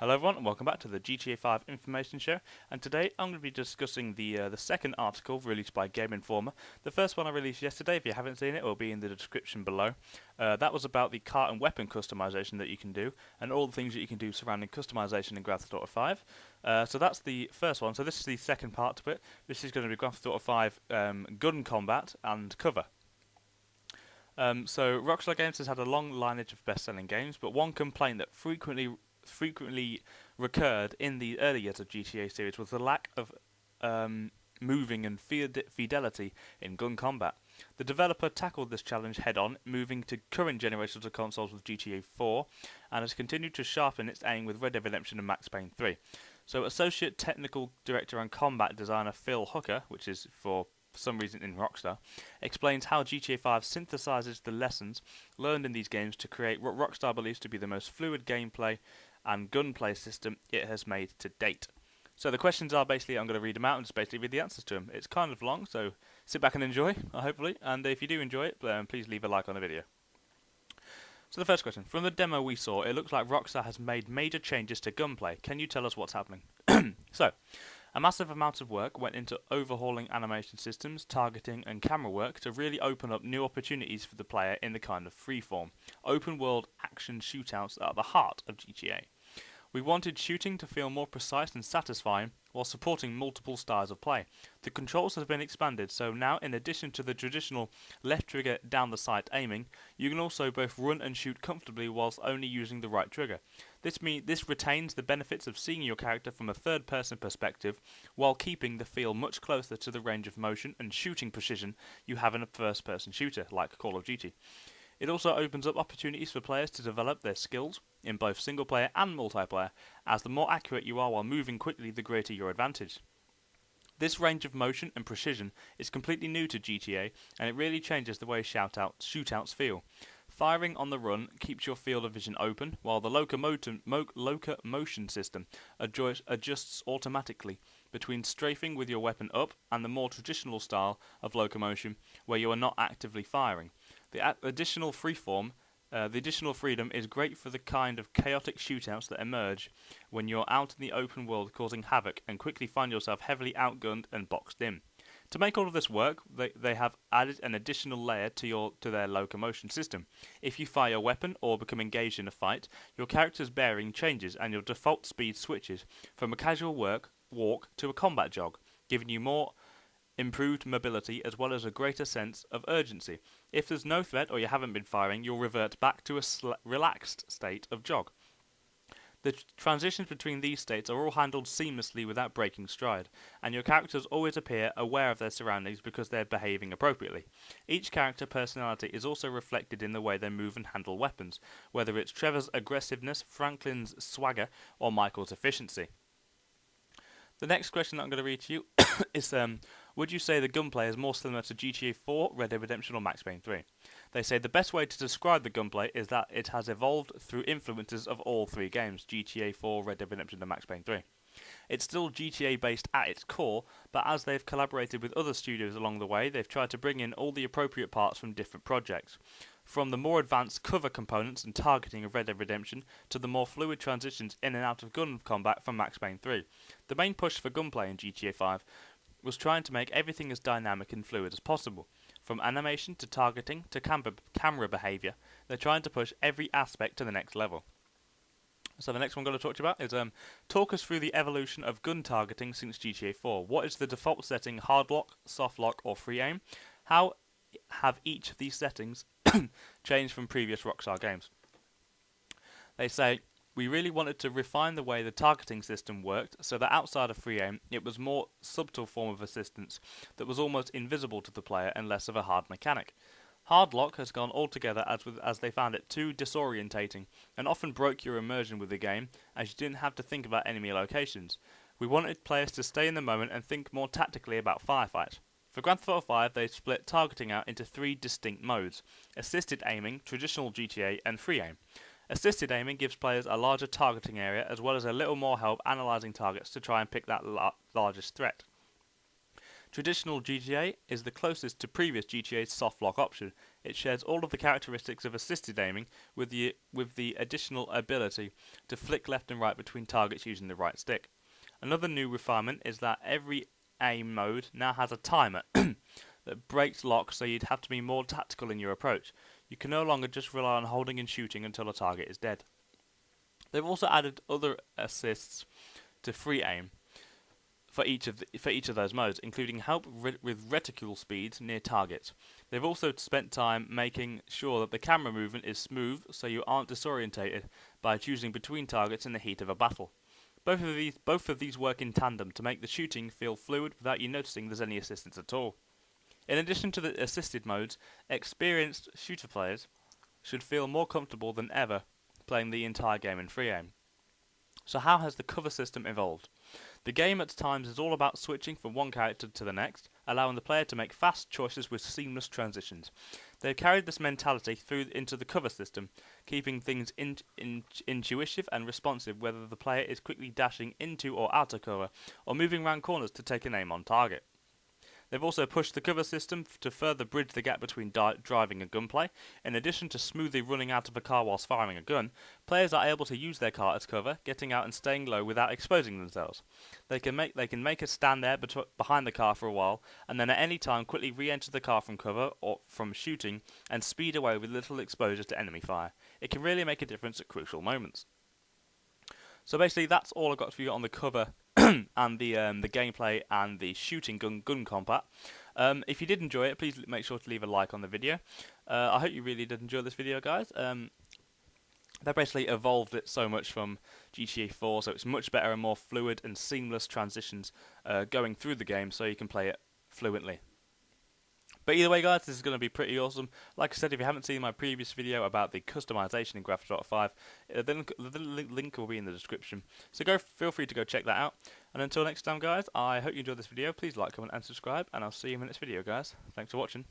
Hello everyone and welcome back to the GTA 5 information show, and today I'm going to be discussing the second article released by Gameinformer. The first one I released yesterday. If you haven't seen it, it will be in the description below. That was about the car and weapon customization that you can do and all the things that you can do surrounding customization in Grand Theft Auto 5. So that's the first one. So this is the second part to it. This is going to be Grand Theft Auto 5 gun combat and cover. So Rockstar Games has had a long lineage of best-selling games, but one complaint that frequently recurred in the early years of GTA series was the lack of moving and fidelity in gun combat. The developer tackled this challenge head-on, moving to current generations of consoles with GTA 4, and has continued to sharpen its aim with Red Dead Redemption and Max Payne 3. So Associate Technical Director and Combat Designer Phil Hooker, which is for some reason in Rockstar, explains how GTA 5 synthesizes the lessons learned in these games to create what Rockstar believes to be the most fluid gameplay and gunplay system it has made to date. So the questions are basically, I'm going to read them out and just basically read the answers to them. It's kind of long, so sit back and enjoy, hopefully, and if you do enjoy it, please leave a like on the video. So the first question, from the demo we saw, it looks like Rockstar has made major changes to gunplay. Can you tell us what's happening? So, a massive amount of work went into overhauling animation systems, targeting and camera work to really open up new opportunities for the player in the kind of freeform, open world action shootouts that are the heart of GTA. We wanted shooting to feel more precise and satisfying while supporting multiple styles of play. The controls have been expanded, so now in addition to the traditional left trigger down the sight aiming, you can also both run and shoot comfortably whilst only using the right trigger. This retains the benefits of seeing your character from a third-person perspective while keeping the feel much closer to the range of motion and shooting precision you have in a first-person shooter like Call of Duty. It also opens up opportunities for players to develop their skills in both single-player and multiplayer, as the more accurate you are while moving quickly, the greater your advantage. This range of motion and precision is completely new to GTA, and it really changes the way shootouts feel. Firing on the run keeps your field of vision open, while the locomotion system adjusts automatically between strafing with your weapon up and the more traditional style of locomotion where you are not actively firing. The additional freedom is great for the kind of chaotic shootouts that emerge when you're out in the open world causing havoc and quickly find yourself heavily outgunned and boxed in. To make all of this work, they have added an additional layer to their locomotion system. If you fire your weapon or become engaged in a fight, your character's bearing changes and your default speed switches from a casual walk to a combat jog, giving you more improved mobility as well as a greater sense of urgency. If there's no threat or you haven't been firing, you'll revert back to a relaxed state of jog. The transitions between these states are all handled seamlessly without breaking stride, and your characters always appear aware of their surroundings because they're behaving appropriately. Each character personality is also reflected in the way they move and handle weapons, whether it's Trevor's aggressiveness, Franklin's swagger, or Michael's efficiency. The next question that I'm going to read to you is, would you say the gunplay is more similar to GTA 4, Red Dead Redemption, or Max Payne 3? They say the best way to describe the gunplay is that it has evolved through influences of all three games, GTA 4, Red Dead Redemption, and Max Payne 3. It's still GTA based at its core, but as they've collaborated with other studios along the way, they've tried to bring in all the appropriate parts from different projects. From the more advanced cover components and targeting of Red Dead Redemption to the more fluid transitions in and out of gun combat from Max Payne 3. The main push for gunplay in GTA 5 was trying to make everything as dynamic and fluid as possible. From animation to targeting to camera behaviour, they're trying to push every aspect to the next level. So the next one I'm going to talk to you about is talk us through the evolution of gun targeting since GTA 4. What is the default setting, hard lock, soft lock or free aim? How have each of these settings changed from previous Rockstar games? They say, we really wanted to refine the way the targeting system worked so that outside of free aim, it was more subtle form of assistance that was almost invisible to the player and less of a hard mechanic. Hard lock has gone altogether as they found it too disorientating and often broke your immersion with the game as you didn't have to think about enemy locations. We wanted players to stay in the moment and think more tactically about firefights. For Grand Theft Auto 5, they split targeting out into three distinct modes: assisted aiming, traditional GTA, and free aim. Assisted aiming gives players a larger targeting area as well as a little more help analysing targets to try and pick that largest threat. Traditional GTA is the closest to previous GTA's soft lock option. It shares all of the characteristics of assisted aiming with the additional ability to flick left and right between targets using the right stick. Another new refinement is that every aim mode now has a timer that breaks locks, so you'd have to be more tactical in your approach. You can no longer just rely on holding and shooting until a target is dead. They've also added other assists to free aim for each of those modes, including help with reticule speeds near targets. They've also spent time making sure that the camera movement is smooth, so you aren't disorientated by choosing between targets in the heat of a battle. Both of these work in tandem to make the shooting feel fluid without you noticing there's any assistance at all. In addition to the assisted modes, experienced shooter players should feel more comfortable than ever playing the entire game in free aim. So how has the cover system evolved? The game at times is all about switching from one character to the next, allowing the player to make fast choices with seamless transitions. They've carried this mentality through into the cover system, keeping things intuitive and responsive whether the player is quickly dashing into or out of cover, or moving around corners to take an aim on target. They've also pushed the cover system to further bridge the gap between driving and gunplay. In addition to smoothly running out of a car whilst firing a gun, players are able to use their car as cover, getting out and staying low without exposing themselves. They can make a stand there behind the car for a while, and then at any time quickly re-enter the car from cover or from shooting, and speed away with little exposure to enemy fire. It can really make a difference at crucial moments. So basically, that's all I've got for you on the cover and the gameplay and the shooting gun combat. If you did enjoy it, please make sure to leave a like on the video. I hope you really did enjoy this video, guys. They basically evolved it so much from GTA 4, so it's much better and more fluid and seamless transitions going through the game, so you can play it fluently. But either way, guys, this is going to be pretty awesome. Like I said, if you haven't seen my previous video about the customization in Grand Theft Auto 5, the link will be in the description. So feel free to go check that out. And until next time, guys, I hope you enjoyed this video. Please like, comment, and subscribe, and I'll see you in the next video, guys. Thanks for watching.